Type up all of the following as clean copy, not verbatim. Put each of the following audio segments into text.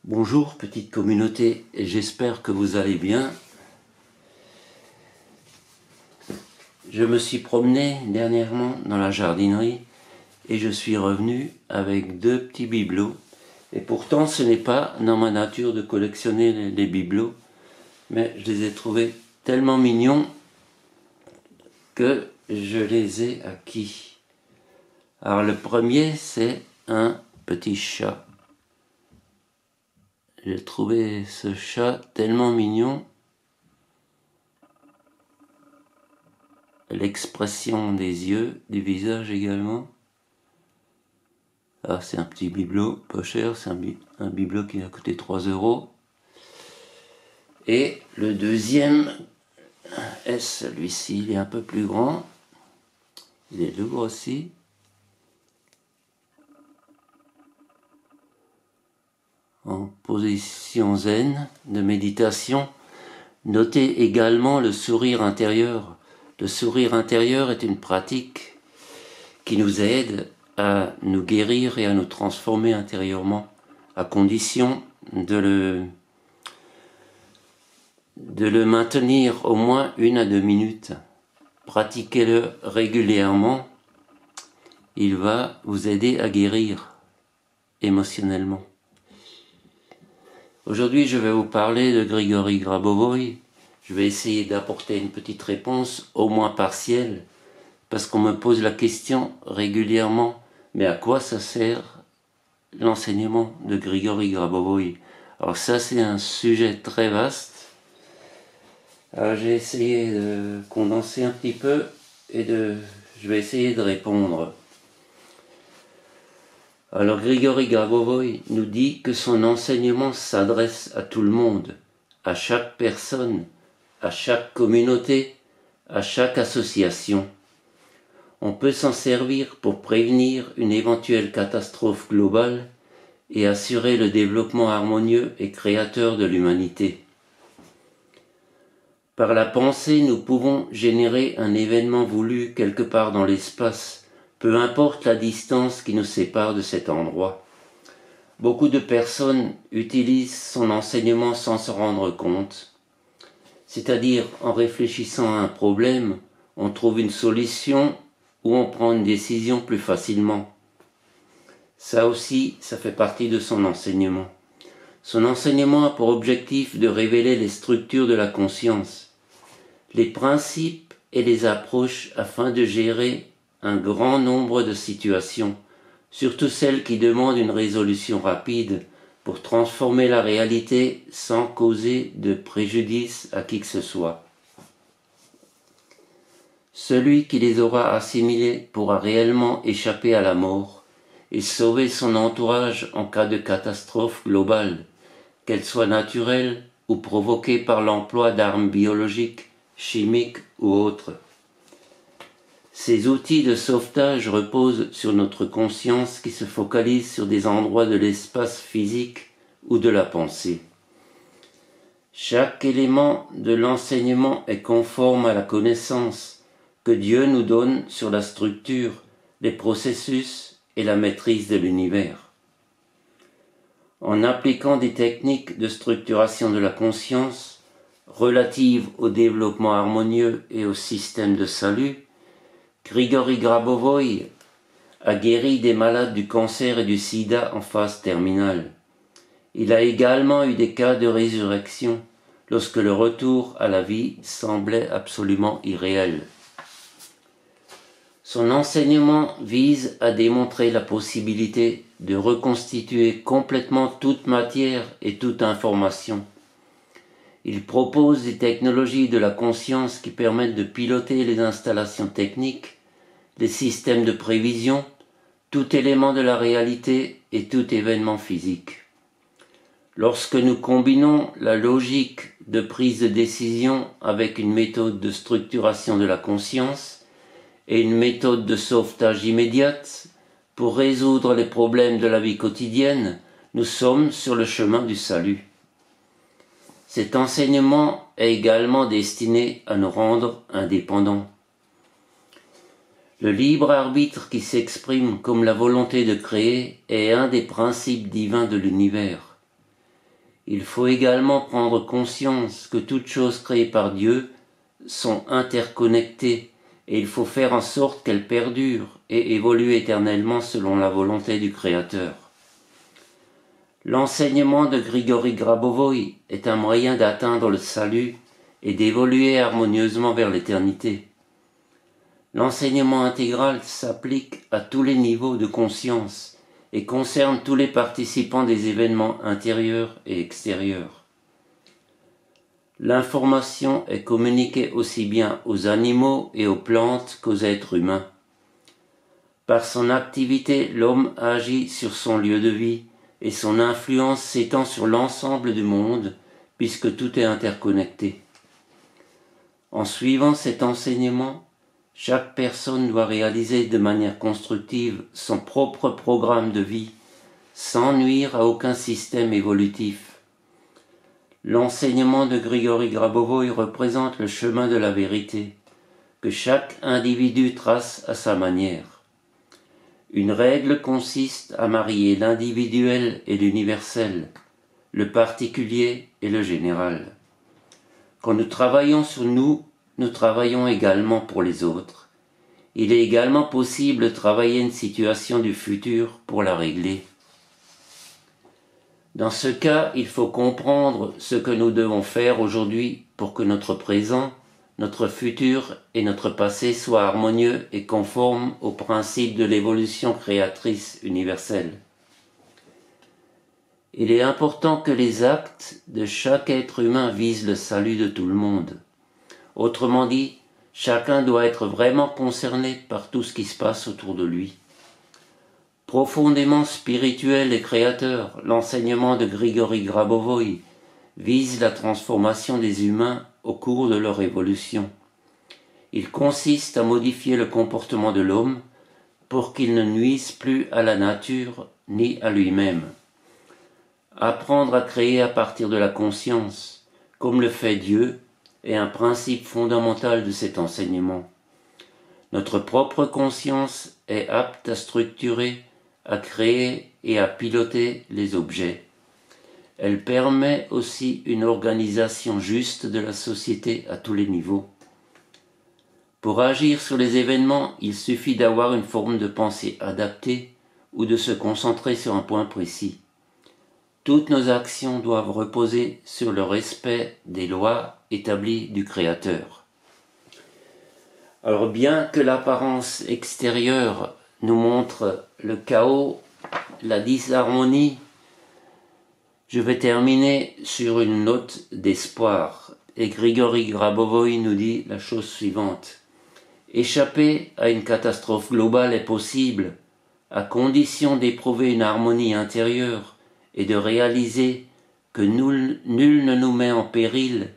Bonjour petite communauté, et j'espère que vous allez bien. Je me suis promené dernièrement dans la jardinerie et je suis revenu avec deux petits bibelots. Et pourtant ce n'est pas dans ma nature de collectionner les bibelots, mais je les ai trouvés tellement mignons que je les ai acquis. Alors le premier, c'est un petit chat. J'ai trouvé ce chat tellement mignon. L'expression des yeux, du visage également. Ah, c'est un petit bibelot, pas cher, c'est un bibelot qui a coûté 3 €. Et le deuxième est celui-ci, il est un peu plus grand. Il est lourd aussi. En position zen de méditation. Notez également le sourire intérieur. Le sourire intérieur est une pratique qui nous aide à nous guérir et à nous transformer intérieurement, à condition de le maintenir au moins 1 à 2 minutes. Pratiquez-le régulièrement, il va vous aider à guérir émotionnellement. Aujourd'hui, je vais vous parler de Grigory Grabovoï. Je vais essayer d'apporter une petite réponse, au moins partielle, parce qu'on me pose la question régulièrement, mais à quoi ça sert l'enseignement de Grigory Grabovoï? Alors ça, c'est un sujet très vaste. Alors j'ai essayé de condenser un petit peu et je vais essayer de répondre. Alors Grigory Grabovoï nous dit que son enseignement s'adresse à tout le monde, à chaque personne, à chaque communauté, à chaque association. On peut s'en servir pour prévenir une éventuelle catastrophe globale et assurer le développement harmonieux et créateur de l'humanité. Par la pensée, nous pouvons générer un événement voulu quelque part dans l'espace, peu importe la distance qui nous sépare de cet endroit. Beaucoup de personnes utilisent son enseignement sans s'en rendre compte. C'est-à-dire, en réfléchissant à un problème, on trouve une solution ou on prend une décision plus facilement. Ça aussi, ça fait partie de son enseignement. Son enseignement a pour objectif de révéler les structures de la conscience, les principes et les approches afin de gérer un grand nombre de situations, surtout celles qui demandent une résolution rapide pour transformer la réalité sans causer de préjudice à qui que ce soit. Celui qui les aura assimilés pourra réellement échapper à la mort et sauver son entourage en cas de catastrophe globale, qu'elle soit naturelle ou provoquée par l'emploi d'armes biologiques, chimiques ou autres. Ces outils de sauvetage reposent sur notre conscience qui se focalise sur des endroits de l'espace physique ou de la pensée. Chaque élément de l'enseignement est conforme à la connaissance que Dieu nous donne sur la structure, les processus et la maîtrise de l'univers. En appliquant des techniques de structuration de la conscience relatives au développement harmonieux et au système de salut, Grigory Grabovoï a guéri des malades du cancer et du sida en phase terminale. Il a également eu des cas de résurrection lorsque le retour à la vie semblait absolument irréel. Son enseignement vise à démontrer la possibilité de reconstituer complètement toute matière et toute information. Il propose des technologies de la conscience qui permettent de piloter les installations techniques, les systèmes de prévision, tout élément de la réalité et tout événement physique. Lorsque nous combinons la logique de prise de décision avec une méthode de structuration de la conscience et une méthode de sauvetage immédiate pour résoudre les problèmes de la vie quotidienne, nous sommes sur le chemin du salut. Cet enseignement est également destiné à nous rendre indépendants. Le libre arbitre qui s'exprime comme la volonté de créer est un des principes divins de l'univers. Il faut également prendre conscience que toutes choses créées par Dieu sont interconnectées et il faut faire en sorte qu'elles perdurent et évoluent éternellement selon la volonté du Créateur. L'enseignement de Grigori Grabovoi est un moyen d'atteindre le salut et d'évoluer harmonieusement vers l'éternité. L'enseignement intégral s'applique à tous les niveaux de conscience et concerne tous les participants des événements intérieurs et extérieurs. L'information est communiquée aussi bien aux animaux et aux plantes qu'aux êtres humains. Par son activité, l'homme agit sur son lieu de vie et son influence s'étend sur l'ensemble du monde puisque tout est interconnecté. En suivant cet enseignement, chaque personne doit réaliser de manière constructive son propre programme de vie sans nuire à aucun système évolutif. L'enseignement de Grigori Grabovoi représente le chemin de la vérité que chaque individu trace à sa manière. Une règle consiste à marier l'individuel et l'universel, le particulier et le général. Quand nous travaillons sur nous, nous travaillons également pour les autres. Il est également possible de travailler une situation du futur pour la régler. Dans ce cas, il faut comprendre ce que nous devons faire aujourd'hui pour que notre présent, notre futur et notre passé soient harmonieux et conformes aux principes de l'évolution créatrice universelle. Il est important que les actes de chaque être humain visent le salut de tout le monde. Autrement dit, chacun doit être vraiment concerné par tout ce qui se passe autour de lui. Profondément spirituel et créateur, l'enseignement de Grigori Grabovoi vise la transformation des humains au cours de leur évolution. Il consiste à modifier le comportement de l'homme pour qu'il ne nuise plus à la nature ni à lui-même. Apprendre à créer à partir de la conscience, comme le fait Dieu, est un principe fondamental de cet enseignement. Notre propre conscience est apte à structurer, à créer et à piloter les objets. Elle permet aussi une organisation juste de la société à tous les niveaux. Pour agir sur les événements, il suffit d'avoir une forme de pensée adaptée ou de se concentrer sur un point précis. Toutes nos actions doivent reposer sur le respect des lois établies du Créateur. Alors bien que l'apparence extérieure nous montre le chaos, la disharmonie, je vais terminer sur une note d'espoir. Et Grigori Grabovoi nous dit la chose suivante. Échapper à une catastrophe globale est possible, à condition d'éprouver une harmonie intérieure et de réaliser que nul ne nous met en péril,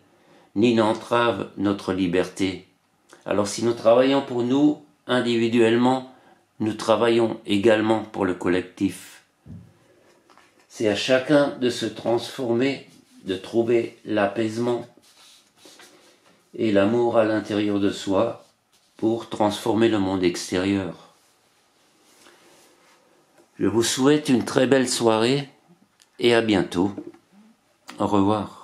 ni n'entrave notre liberté. Alors si nous travaillons pour nous, individuellement, nous travaillons également pour le collectif. C'est à chacun de se transformer, de trouver l'apaisement et l'amour à l'intérieur de soi pour transformer le monde extérieur. Je vous souhaite une très belle soirée et à bientôt. Au revoir.